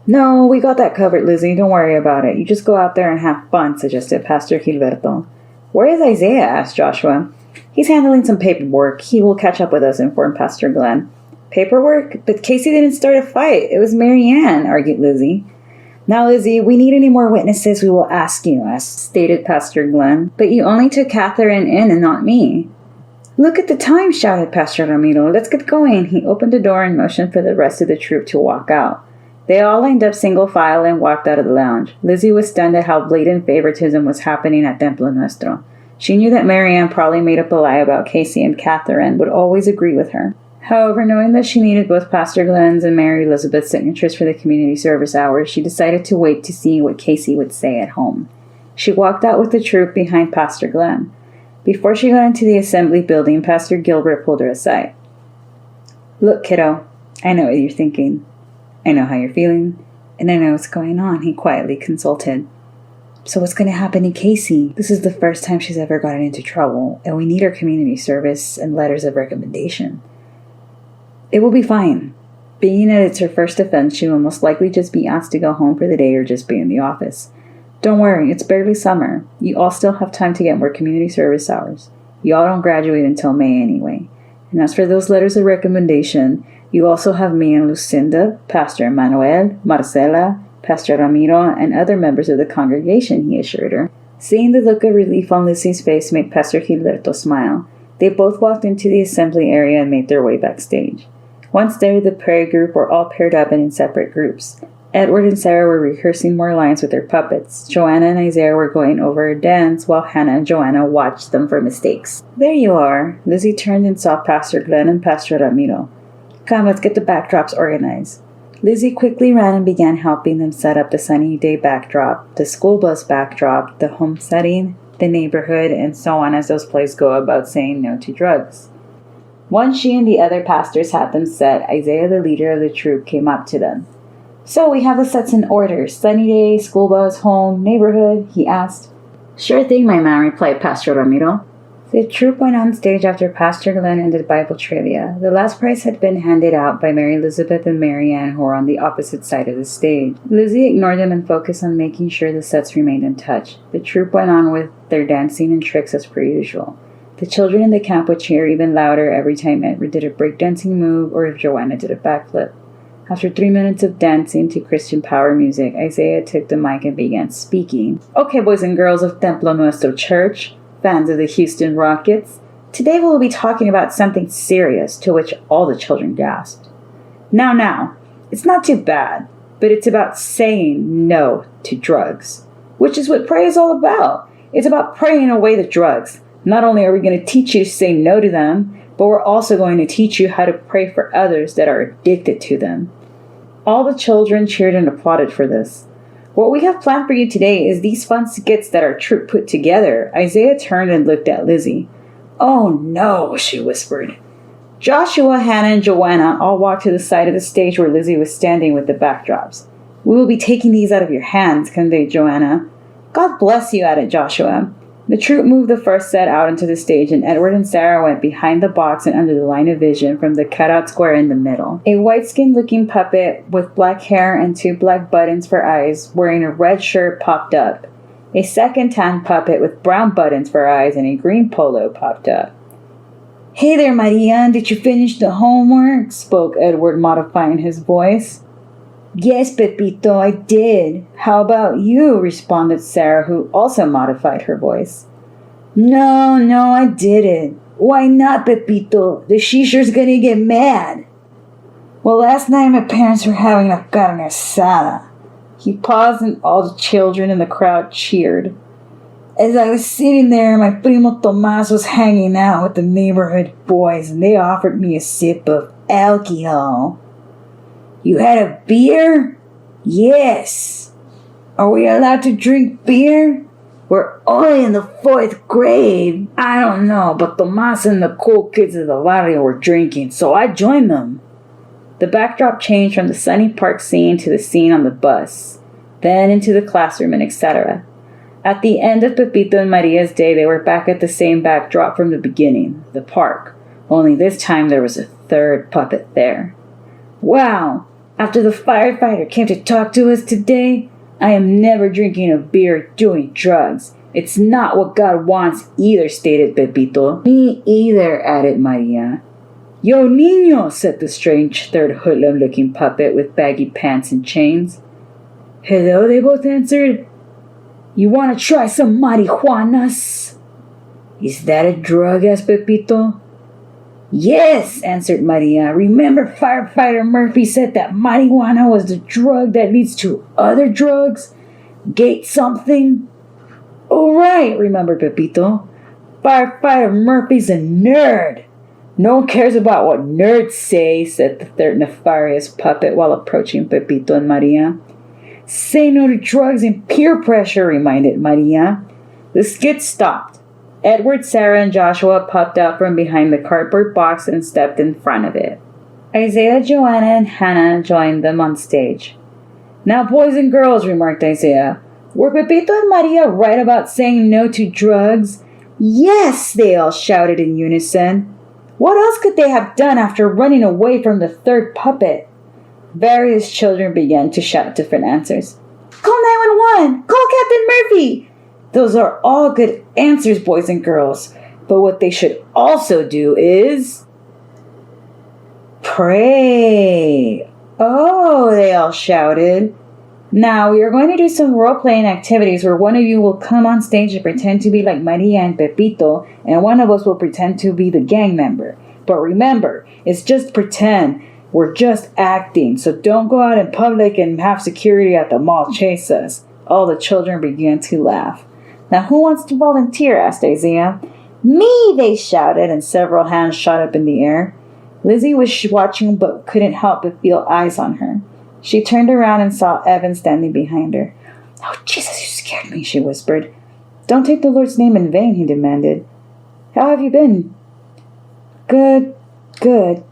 No, we got that covered, Lizzie. Don't worry about it. You just go out there and have fun, suggested Pastor Gilberto. Where is Isaiah? Asked Joshua. He's handling some paperwork. He will catch up with us, informed Pastor Glenn. Paperwork? But Casey didn't start a fight. It was Marianne, argued Lizzie. Now, Lizzie, we need any more witnesses, we will ask you, as stated Pastor Glenn. But you only took Catherine in and not me. Look at the time, shouted Pastor Ramiro. Let's get going. He opened the door and motioned for the rest of the troop to walk out. They all lined up single file and walked out of the lounge. Lizzie was stunned at how blatant favoritism was happening at Templo Nuestro. She knew that Marianne probably made up a lie about Casey and Catherine would always agree with her. However, knowing that she needed both Pastor Glenn's and Mary Elizabeth's signatures for the community service hours, she decided to wait to see what Casey would say at home. She walked out with the troop behind Pastor Glenn. Before she got into the assembly building, Pastor Gilbert pulled her aside. Look, kiddo, I know what you're thinking. I know how you're feeling, and I know what's going on, he quietly consulted. So what's going to happen to Casey? This is the first time she's ever gotten into trouble, and we need her community service and letters of recommendation. It will be fine. Being that it's her first offense, she will most likely just be asked to go home for the day or just be in the office. Don't worry, it's barely summer. You all still have time to get more community service hours. You all don't graduate until May anyway. And as for those letters of recommendation, you also have me and Lucinda, Pastor Manuel, Marcela, Pastor Ramiro, and other members of the congregation, he assured her. Seeing the look of relief on Lizzie's face made Pastor Gilberto smile. They both walked into the assembly area and made their way backstage. Once there, the prayer group were all paired up and in separate groups. Edward and Sarah were rehearsing more lines with their puppets. Joanna and Isaiah were going over a dance, while Hannah and Joanna watched them for mistakes. There you are. Lizzie turned and saw Pastor Glenn and Pastor Ramiro. Come, let's get the backdrops organized. Lizzie quickly ran and began helping them set up the sunny day backdrop, the school bus backdrop, the home setting, the neighborhood, and so on as those plays go about saying no to drugs. Once she and the other pastors had them set, Isaiah, the leader of the troop, came up to them. So we have the sets in order. Sunny day, school bus, home, neighborhood, he asked. Sure thing, my man, replied Pastor Ramiro. The troupe went on stage after Pastor Glenn ended Bible trivia. The last prize had been handed out by Mary Elizabeth and Mary Ann, who were on the opposite side of the stage. Lizzie ignored them and focused on making sure the sets remained in touch. The troupe went on with their dancing and tricks as per usual. The children in the camp would cheer even louder every time Edward did a breakdancing move or if Joanna did a backflip. After 3 minutes of dancing to Christian power music, Isaiah took the mic and began speaking. Okay, boys and girls of Templo Nuestro Church, fans of the Houston Rockets, today we'll be talking about something serious, to which all the children gasped. Now, it's not too bad, but it's about saying no to drugs, which is what prayer is all about. It's about praying away the drugs. Not only are we going to teach you to say no to them, but we're also going to teach you how to pray for others that are addicted to them. All the children cheered and applauded for this. What we have planned for you today is these fun skits that our troupe put together. Isaiah turned and looked at Lizzie. Oh no, she whispered. Joshua, Hannah, and Joanna all walked to the side of the stage where Lizzie was standing with the backdrops. We will be taking these out of your hands, conveyed Joanna. God bless you, added Joshua. The troupe moved the first set out into the stage, and Edward and Sarah went behind the box and under the line of vision from the cutout square in the middle. A white-skinned-looking puppet with black hair and 2 black buttons for eyes, wearing a red shirt, popped up. A second tan puppet with brown buttons for eyes and a green polo popped up. Hey there, Maria, did you finish the homework? Spoke Edward, modifying his voice. Yes, Pepito, I did. How about you? Responded Sarah, who also modified her voice. No, I didn't. Why not, Pepito? The teacher's gonna get mad. Well, last night my parents were having a carne asada. He paused and all the children in the crowd cheered. As I was sitting there, my primo Tomas was hanging out with the neighborhood boys and they offered me a sip of alcohol. You had a beer? Yes. Are we allowed to drink beer? We're only in the 4th grade. I don't know, but Tomas and the cool kids of the barrio were drinking, so I joined them. The backdrop changed from the sunny park scene to the scene on the bus, then into the classroom and etc. At the end of Pepito and Maria's day, they were back at the same backdrop from the beginning, the park. Only this time there was a 3rd puppet there. Wow! After the firefighter came to talk to us today, I am never drinking a beer or doing drugs. It's not what God wants either, stated Pepito. Me either, added Maria. Yo, niño, said the strange 3rd hoodlum-looking puppet with baggy pants and chains. Hello, they both answered. You want to try some marijuanas? Is that a drug? Asked Pepito. Yes, answered Maria. Remember Firefighter Murphy said that marijuana was the drug that leads to other drugs? Gate something? Oh, right, remembered Pepito. Firefighter Murphy's a nerd. No one cares about what nerds say, said the 3rd nefarious puppet while approaching Pepito and Maria. Say no to drugs and peer pressure, reminded Maria. The skit stopped. Edward, Sarah, and Joshua popped out from behind the cardboard box and stepped in front of it. Isaiah, Joanna, and Hannah joined them on stage. Now, boys and girls, remarked Isaiah, were Pepito and Maria right about saying no to drugs? Yes, they all shouted in unison. What else could they have done after running away from the 3rd puppet? Various children began to shout different answers. Call 911! Call Captain Murphy! Those are all good answers, boys and girls. But what they should also do is pray. Oh, they all shouted. Now, we are going to do some role-playing activities where one of you will come on stage and pretend to be like Maria and Pepito, and one of us will pretend to be the gang member. But remember, it's just pretend. We're just acting, so don't go out in public and have security at the mall chase us. All the children began to laugh. Now, who wants to volunteer? Asked Isaiah. Me, they shouted, and several hands shot up in the air. Lizzie was watching but couldn't help but feel eyes on her. She turned around and saw Evan standing behind her. Oh, Jesus, you scared me, she whispered. Don't take the Lord's name in vain, he demanded. How have you been? Good.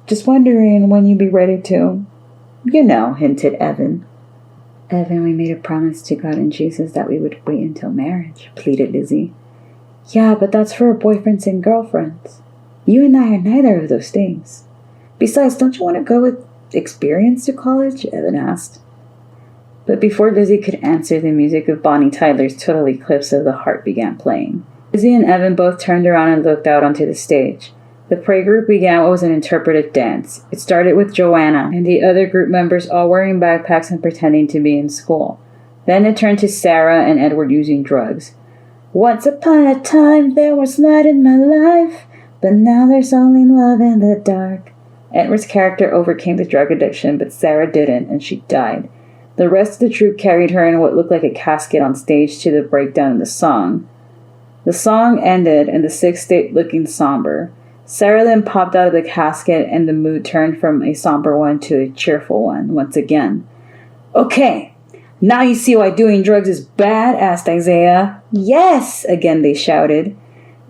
Just wondering when you'd be ready to. You know, hinted Evan. Evan, we made a promise to God and Jesus that we would wait until marriage, pleaded Lizzie. Yeah, but that's for boyfriends and girlfriends. You and I are neither of those things. Besides, don't you want to go with experience to college? Evan asked. But before Lizzie could answer, the music of Bonnie Tyler's Total Eclipse of the Heart began playing. Lizzie and Evan both turned around and looked out onto the stage. The prey group began what was an interpretive dance. It started with Joanna and the other group members all wearing backpacks and pretending to be in school. Then it turned to Sarah and Edward using drugs. Once upon a time there was light in my life, but now there's only love in the dark. Edward's character overcame the drug addiction, but Sarah didn't, and she died. The rest of the troupe carried her in what looked like a casket on stage to the breakdown of the song. The song ended, and the six stayed looking somber. Sarah then popped out of the casket, and the mood turned from a somber one to a cheerful one once again. Okay, now you see why doing drugs is bad? Asked Isaiah. Yes, again they shouted.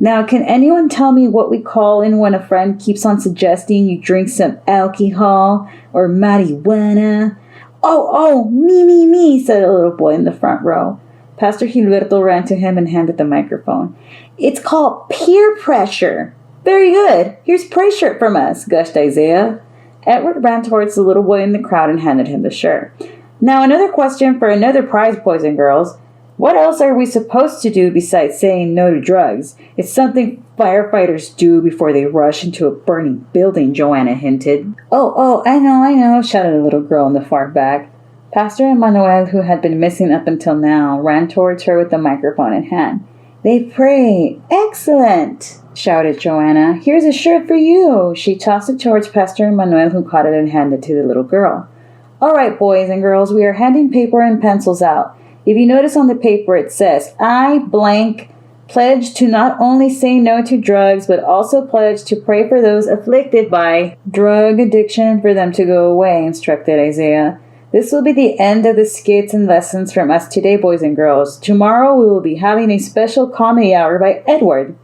Now, can anyone tell me what we call in when a friend keeps on suggesting you drink some alcohol or marijuana? Oh, me, said a little boy in the front row. Pastor Gilberto ran to him and handed the microphone. It's called peer pressure. Very good. Here's praise shirt from us, gushed Isaiah. Edward ran towards the little boy in the crowd and handed him the shirt. Now, another question for another prize, boys and girls. What else are we supposed to do besides saying no to drugs? It's something firefighters do before they rush into a burning building, Joanna hinted. Oh, I know, shouted a little girl in the far back. Pastor Emmanuel, who had been missing up until now, ran towards her with the microphone in hand. They pray. Excellent, shouted Joanna. Here's a shirt for you. She tossed it towards Pastor Emmanuel, who caught it and handed it to the little girl. All right, boys and girls, we are handing paper and pencils out. If you notice on the paper, it says, I blank pledge to not only say no to drugs, but also pledge to pray for those afflicted by drug addiction for them to go away, instructed Isaiah. This will be the end of the skits and lessons from us today, boys and girls. Tomorrow we will be having a special comedy hour by Edward.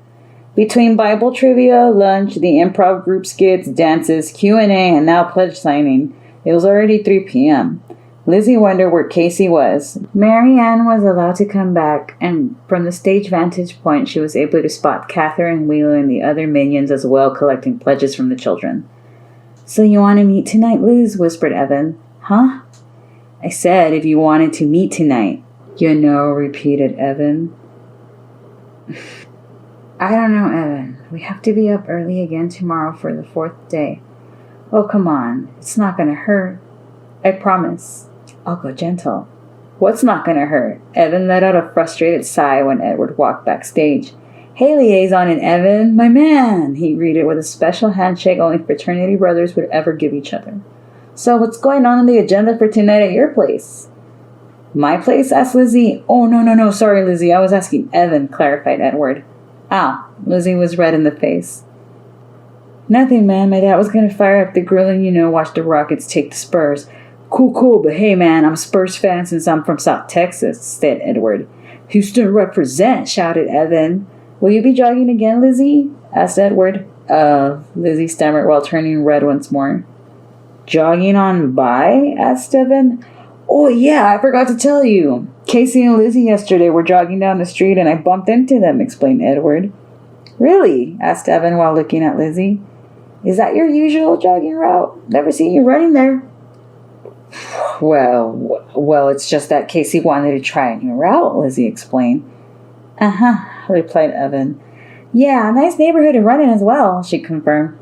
Between Bible trivia, lunch, the improv group skits, dances, Q&A, and now pledge signing, it was already 3 p.m. Lizzie wondered where Casey was. Mary Ann was allowed to come back, and from the stage vantage point, she was able to spot Catherine, Wheeler, and the other minions as well collecting pledges from the children. So you want to meet tonight, Liz? Whispered Evan. Huh? I said if you wanted to meet tonight. You know, repeated Evan. I don't know, Evan. We have to be up early again tomorrow for the 4th day. Oh, come on. It's not going to hurt. I promise. I'll go gentle. What's not going to hurt? Evan let out a frustrated sigh when Edward walked backstage. Hey, Liaison and Evan, my man, he greeted with a special handshake only fraternity brothers would ever give each other. So what's going on the agenda for tonight at your place? My place? Asked Lizzie. Oh, no, sorry, Lizzie. I was asking Evan, clarified Edward. Ow. Lizzie was red in the face. Nothing, man. My dad was going to fire up the grill and, watch the Rockets take the Spurs. Cool, but hey, man, I'm a Spurs fan since I'm from South Texas, said Edward. Houston represent, shouted Evan. Will you be jogging again, Lizzie? Asked Edward. Lizzie stammered while turning red once more. Jogging on by? Asked Evan. Oh, yeah, I forgot to tell you. Casey and Lizzie yesterday were jogging down the street and I bumped into them, explained Edward. Really? Asked Evan while looking at Lizzie. Is that your usual jogging route? Never seen you running there. Well, it's just that Casey wanted to try a new route, Lizzie explained. Uh-huh, replied Evan. Yeah, nice neighborhood to run in as well, she confirmed.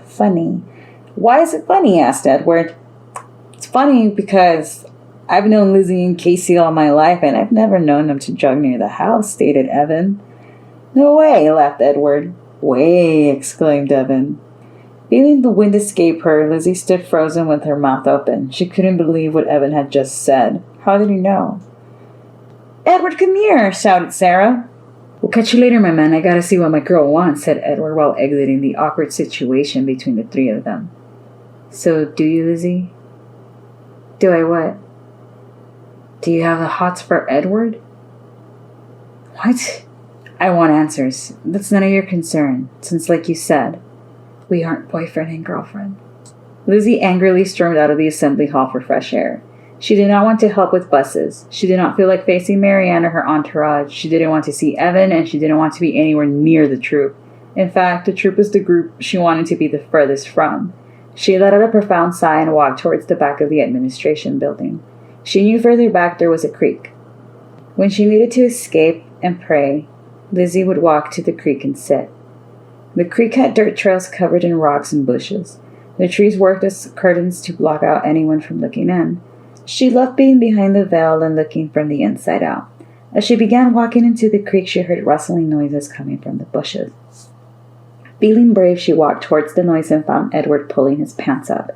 Funny. Why is it funny? Asked Edward. It's funny because I've known Lizzie and Casey all my life and I've never known them to jog near the house, stated Evan. No way, laughed Edward. Way, exclaimed Evan. Feeling the wind escape her, Lizzie stood frozen with her mouth open. She couldn't believe what Evan had just said. How did he know? Edward, come here, shouted Sarah. We'll catch you later, my man. I gotta see what my girl wants, said Edward while exiting the awkward situation between the three of them. So, do you, Lizzie? Do I what? Do you have the hots for Edward? What? I want answers. That's none of your concern, since like you said, we aren't boyfriend and girlfriend. Lizzie angrily stormed out of the assembly hall for fresh air. She did not want to help with buses. She did not feel like facing Marianne or her entourage. She didn't want to see Evan, and she didn't want to be anywhere near the troop. In fact, the troop was the group she wanted to be the furthest from. She let out a profound sigh and walked towards the back of the administration building. She knew further back there was a creek. When she needed to escape and pray, Lizzie would walk to the creek and sit. The creek had dirt trails covered in rocks and bushes. The trees worked as curtains to block out anyone from looking in. She loved being behind the veil and looking from the inside out. As she began walking into the creek, she heard rustling noises coming from the bushes. Feeling brave, she walked towards the noise and found Edward pulling his pants up.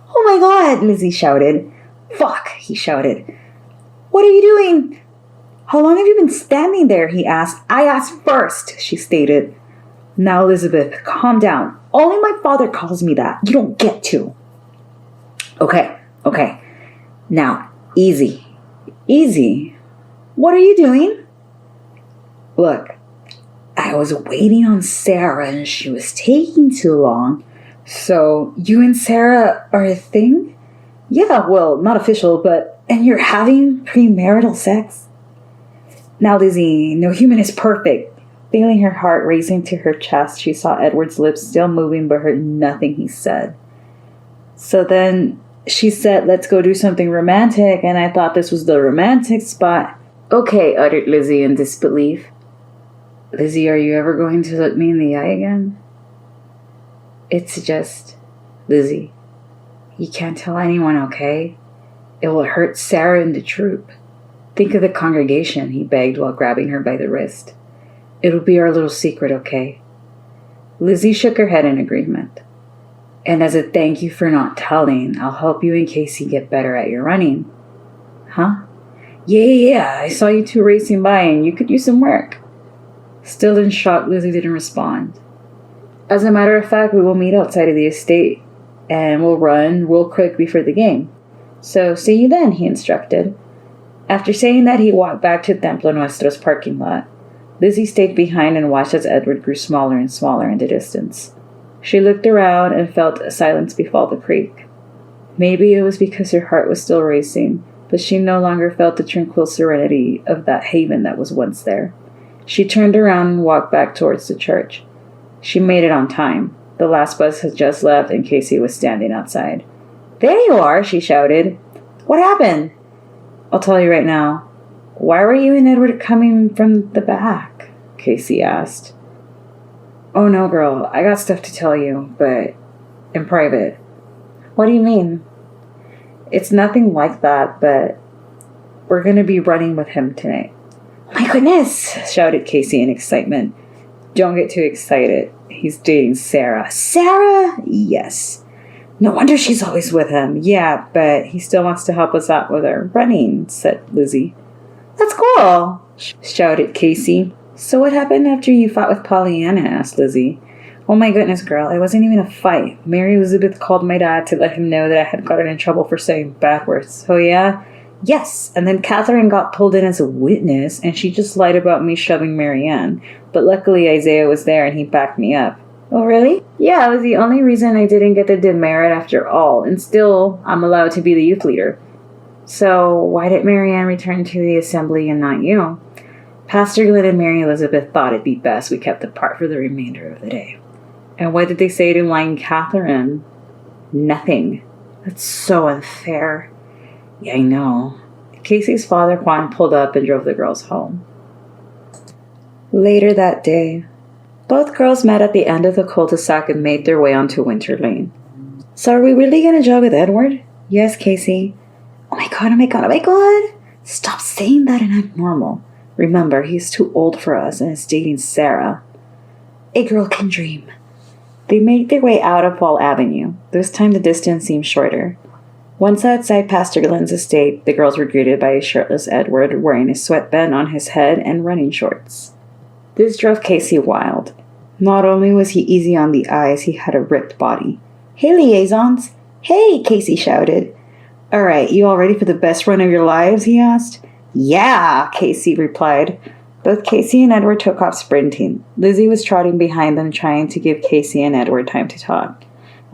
"Oh my God!" Lizzie shouted. "Fuck!" he shouted. "What are you doing?" "How long have you been standing there?" he asked. "I asked first," she stated. "Now, Elizabeth, calm down. Only my father calls me that. You don't get to." Okay. Now, easy. Easy. What are you doing?" "Look, I was waiting on Sarah and she was taking too long. So, you and Sarah are a thing?" "Yeah, well, not official, but... And you're having premarital sex?" "Now, Lizzie, no human is perfect." Feeling her heart racing to her chest, she saw Edward's lips still moving but heard nothing he said. "So then she said, let's go do something romantic, and I thought this was the romantic spot." "Okay," uttered Lizzie in disbelief. "Lizzie, are you ever going to look me in the eye again?" "It's just... Lizzie, you can't tell anyone, okay? It will hurt Sarah and the troop. Think of the congregation," he begged while grabbing her by the wrist. "It'll be our little secret, okay?" Lizzie shook her head in agreement. "And as a thank you for not telling, I'll help you and Casey get better at your running." "Huh?" Yeah. I saw you two racing by and you could use some work." Still in shock, Lizzie didn't respond. "As a matter of fact, we will meet outside of the estate and we'll run real quick before the game. So see you then," he instructed. After saying that, he walked back to Templo Nuestro's parking lot. Lizzie stayed behind and watched as Edward grew smaller and smaller in the distance. She looked around and felt a silence befall the creek. Maybe it was because her heart was still racing, but she no longer felt the tranquil serenity of that haven that was once there. She turned around and walked back towards the church. She made it on time. The last bus had just left and Casey was standing outside. "There you are," she shouted. "What happened?" "I'll tell you right now." "Why were you and Edward coming from the back?" Casey asked. "Oh no, girl, I got stuff to tell you, but in private." "What do you mean?" "It's nothing like that, but we're going to be running with him tonight." "My goodness!" shouted Casey in excitement. "Don't get too excited. He's dating Sarah." "Sarah?" "Yes." "No wonder she's always with him." "Yeah, but he still wants to help us out with our running," said Lizzie. "That's cool," shouted Casey. "So what happened after you fought with Pollyanna?" asked Lizzie. "Oh my goodness, girl, it wasn't even a fight. Mary Elizabeth called my dad to let him know that I had gotten in trouble for saying bad words." "Oh yeah?" "Yes, and then Catherine got pulled in as a witness, and she just lied about me shoving Marianne. But luckily Isaiah was there and he backed me up." "Oh really?" "Yeah, it was the only reason I didn't get the demerit after all, and still I'm allowed to be the youth leader." "So why did Marianne return to the assembly and not you?" "Pastor Glenn and Mary Elizabeth thought it'd be best we kept apart for the remainder of the day." "And what did they say to lying Catherine?" "Nothing." "That's so unfair." "Yeah, I know." Casey's father, Juan, pulled up and drove the girls home. Later that day, both girls met at the end of the cul-de-sac and made their way onto Winter Lane. "So are we really going to jog with Edward?" "Yes, Casey." Oh my god. Stop saying that and act normal. Remember, he's too old for us and is dating Sarah. A girl can dream. They made their way out of Wall Avenue. This time the distance seemed shorter. Once outside Pastor Glenn's estate, the girls were greeted by a shirtless Edward wearing a sweatband on his head and running shorts. This drove Casey wild. Not only was he easy on the eyes, he had a ripped body. "Hey, liaisons!" "Hey!" Casey shouted. "All right, you all ready for the best run of your lives?" he asked. "Yeah!" Casey replied. Both Casey and Edward took off sprinting. Lizzie was trotting behind them, trying to give Casey and Edward time to talk.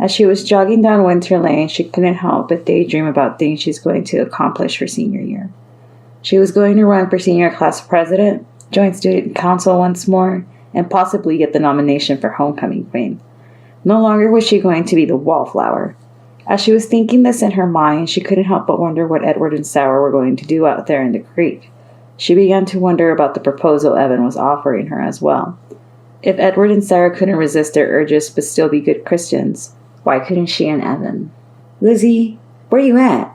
As she was jogging down Winter Lane, she couldn't help but daydream about things she's going to accomplish her senior year. She was going to run for senior class president, join student council once more, and possibly get the nomination for homecoming queen. No longer was she going to be the wallflower. As she was thinking this in her mind, she couldn't help but wonder what Edward and Sarah were going to do out there in the creek. She began to wonder about the proposal Evan was offering her as well. If Edward and Sarah couldn't resist their urges but still be good Christians, why couldn't she and Evan? "Lizzie, where you at?"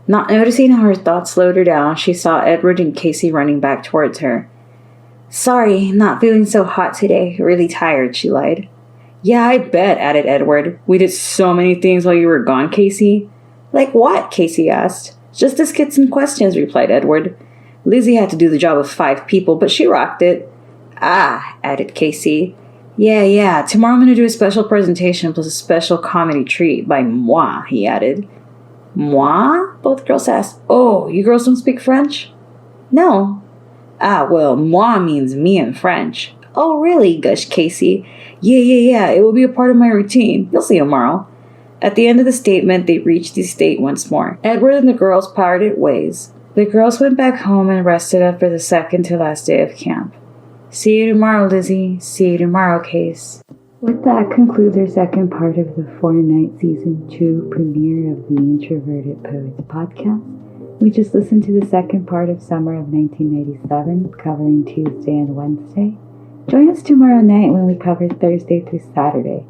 Not noticing how her thoughts slowed her down, she saw Edward and Casey running back towards her. "Sorry, not feeling so hot today. Really tired," she lied. "Yeah, I bet," added Edward. "We did so many things while you were gone, Casey." "Like what?" Casey asked. "Just the skits and questions," replied Edward. "Lizzie had to do the job of 5 people, but she rocked it." "Ah," added Casey. Yeah, tomorrow I'm going to do a special presentation plus a special comedy treat by moi," he added. "Moi?" both girls asked. "Oh, you girls don't speak French?" "No." "Ah, well, moi means me in French." "Oh, really?" gushed Casey. Yeah, it will be a part of my routine. You'll see tomorrow." At the end of the statement, they reached the estate once more. Edward and the girls parted ways. The girls went back home and rested up for the second to last day of camp. "See you tomorrow, Lizzie. See you tomorrow, Case." With that concludes our second part of the 4-night season 2 premiere of the Introverted Poets podcast. We just listened to the second part of Summer of 1997, covering Tuesday and Wednesday. Join us tomorrow night when we cover Thursday through Saturday.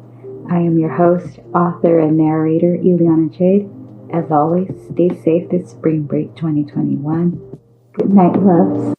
I am your host, author, and narrator, Ileana Jade. As always, stay safe this spring break 2021. Good night, loves.